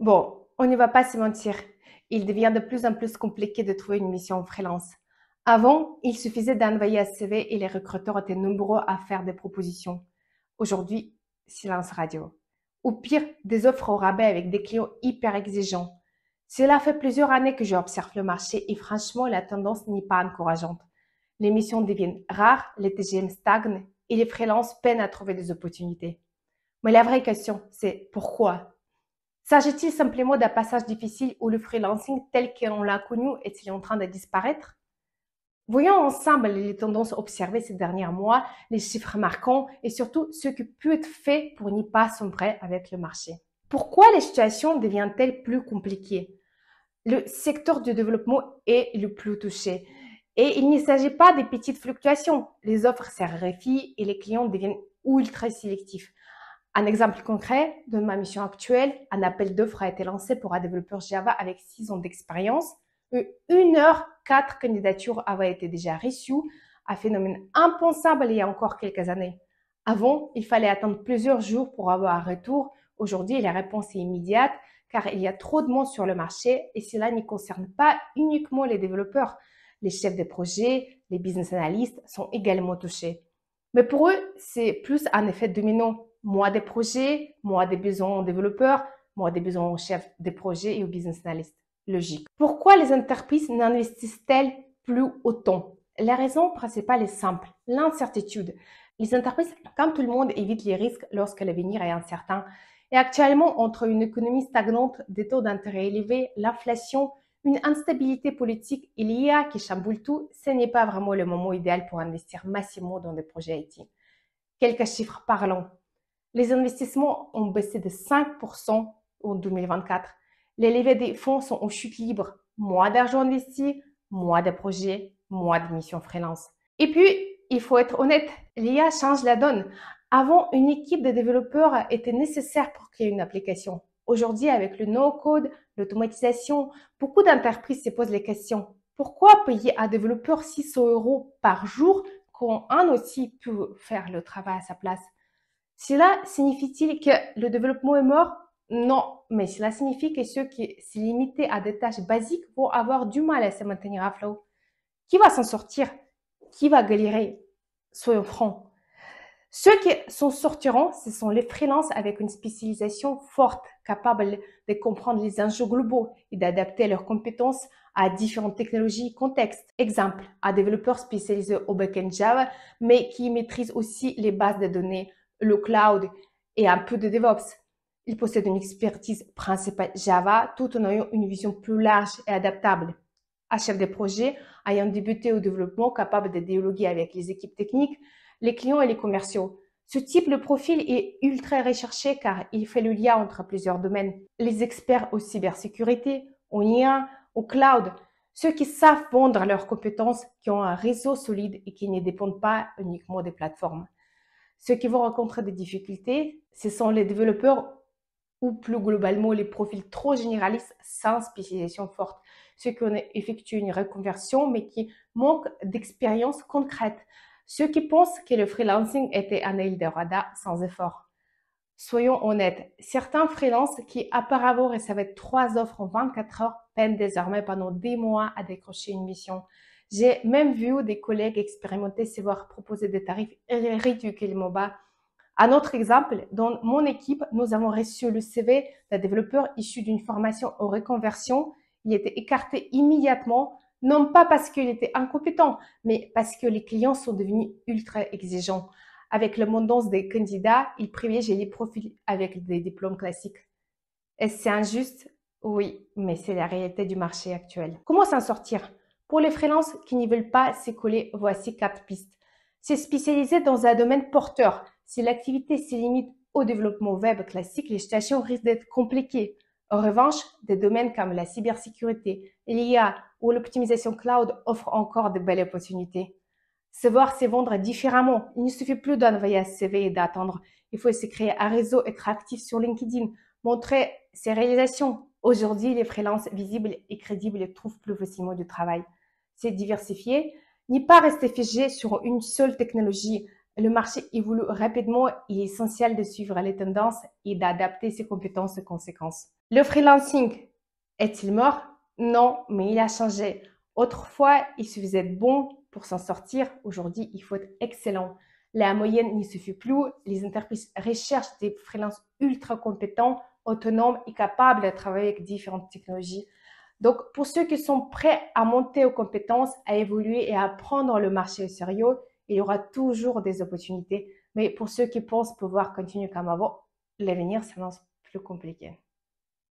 Bon, on ne va pas se mentir. Il devient de plus en plus compliqué de trouver une mission en freelance. Avant, il suffisait d'envoyer un CV et les recruteurs étaient nombreux à faire des propositions. Aujourd'hui, silence radio. Ou pire, des offres au rabais avec des clients hyper exigeants. Cela fait plusieurs années que j'observe le marché et franchement, la tendance n'est pas encourageante. Les missions deviennent rares, les TGM stagnent et les freelances peinent à trouver des opportunités. Mais la vraie question, c'est pourquoi? S'agit-il simplement d'un passage difficile où le freelancing tel qu'on l'a connu est-il en train de disparaître? Voyons ensemble les tendances observées ces derniers mois, les chiffres marquants et surtout ce qui peut être fait pour n'y pas sombrer avec le marché. Pourquoi les situations deviennent-elles plus compliquées? Le secteur du développement est le plus touché. Et il ne s'agit pas de petites fluctuations. Les offres se raréfient et les clients deviennent ultra sélectifs. Un exemple concret de ma mission actuelle, un appel d'offres a été lancé pour un développeur Java avec 6 ans d'expérience. 1 heure, 4 candidatures avaient été déjà reçues, un phénomène impensable il y a encore quelques années. Avant, il fallait attendre plusieurs jours pour avoir un retour. Aujourd'hui, la réponse est immédiate car il y a trop de monde sur le marché et cela ne concerne pas uniquement les développeurs. Les chefs de projet, les business analysts sont également touchés. Mais pour eux, c'est plus un effet domino. Moi des projets, moi des besoins aux développeurs, moi des besoins aux chefs de projet et aux business analysts. Logique. Pourquoi les entreprises n'investissent-elles plus autant? La raison principale est simple, l'incertitude. Les entreprises, comme tout le monde, évitent les risques lorsque l'avenir est incertain. Et actuellement, entre une économie stagnante, des taux d'intérêt élevés, l'inflation, une instabilité politique et l'IA qui chamboule tout, ce n'est pas vraiment le moment idéal pour investir massivement dans des projets IT. Quelques chiffres parlants. Les investissements ont baissé de 5% en 2024. Les levées des fonds sont en chute libre. Moins d'argent investi, moins de projets, moins de missions freelance. Et puis, il faut être honnête, l'IA change la donne. Avant, une équipe de développeurs était nécessaire pour créer une application. Aujourd'hui, avec le no-code, l'automatisation, beaucoup d'entreprises se posent les questions. Pourquoi payer un développeur 600 euros par jour quand un outil peut faire le travail à sa place? Cela signifie-t-il que le développement est mort? Non, mais cela signifie que ceux qui se limitent à des tâches basiques vont avoir du mal à se maintenir à flot. Qui va s'en sortir? Qui va galérer? Soyons francs. Ceux qui s'en sortiront, ce sont les freelances avec une spécialisation forte, capables de comprendre les enjeux globaux et d'adapter leurs compétences à différentes technologies et contextes. Exemple, un développeur spécialisé au backend Java, mais qui maîtrise aussi les bases de données, le cloud et un peu de DevOps. Il possède une expertise principale Java tout en ayant une vision plus large et adaptable. Un chef de projet ayant débuté au développement, capable de dialoguer avec les équipes techniques, les clients et les commerciaux. Ce type de profil est ultra recherché car il fait le lien entre plusieurs domaines. Les experts en cybersécurité, en IA, au cloud, ceux qui savent vendre leurs compétences, qui ont un réseau solide et qui ne dépendent pas uniquement des plateformes. Ceux qui vont rencontrer des difficultés, ce sont les développeurs ou plus globalement les profils trop généralistes sans spécialisation forte, ceux qui ont effectué une reconversion mais qui manquent d'expérience concrète, ceux qui pensent que le freelancing était un Eldorado sans effort. Soyons honnêtes, certains freelances qui auparavant recevaient 3 offres en 24 heures peinent désormais pendant des mois à décrocher une mission. J'ai même vu des collègues expérimentés se voir proposer des tarifs ridiculement bas. Un autre exemple, dans mon équipe, nous avons reçu le CV d'un développeur issu d'une formation en reconversion. Il était écarté immédiatement, non pas parce qu'il était incompétent, mais parce que les clients sont devenus ultra exigeants. Avec l'abondance des candidats, ils privilégient les profils avec des diplômes classiques. Est-ce injuste? Oui, mais c'est la réalité du marché actuel. Comment s'en sortir? Pour les freelances qui ne veulent pas s'écoler, voici 4 pistes. Se spécialiser dans un domaine porteur. Si l'activité se limite au développement web classique, les situations risquent d'être compliquées. En revanche, des domaines comme la cybersécurité, l'IA ou l'optimisation cloud offrent encore de belles opportunités. Savoir se vendre différemment. Il ne suffit plus d'envoyer un CV et d'attendre. Il faut se créer un réseau, être actif sur LinkedIn, montrer ses réalisations. Aujourd'hui, les freelances visibles et crédibles trouvent plus facilement du travail. C'est diversifié. N'y pas rester figé sur une seule technologie. Le marché évolue rapidement. Il est essentiel de suivre les tendances et d'adapter ses compétences aux conséquences. Le freelancing est-il mort? Non, mais il a changé. Autrefois, il suffisait de bon pour s'en sortir. Aujourd'hui, il faut être excellent. La moyenne n'y suffit plus. Les entreprises recherchent des freelances ultra compétents, autonomes et capables de travailler avec différentes technologies. Donc, pour ceux qui sont prêts à monter aux compétences, à évoluer et à prendre le marché au sérieux, il y aura toujours des opportunités. Mais pour ceux qui pensent pouvoir continuer comme avant, l'avenir s'annonce plus compliqué.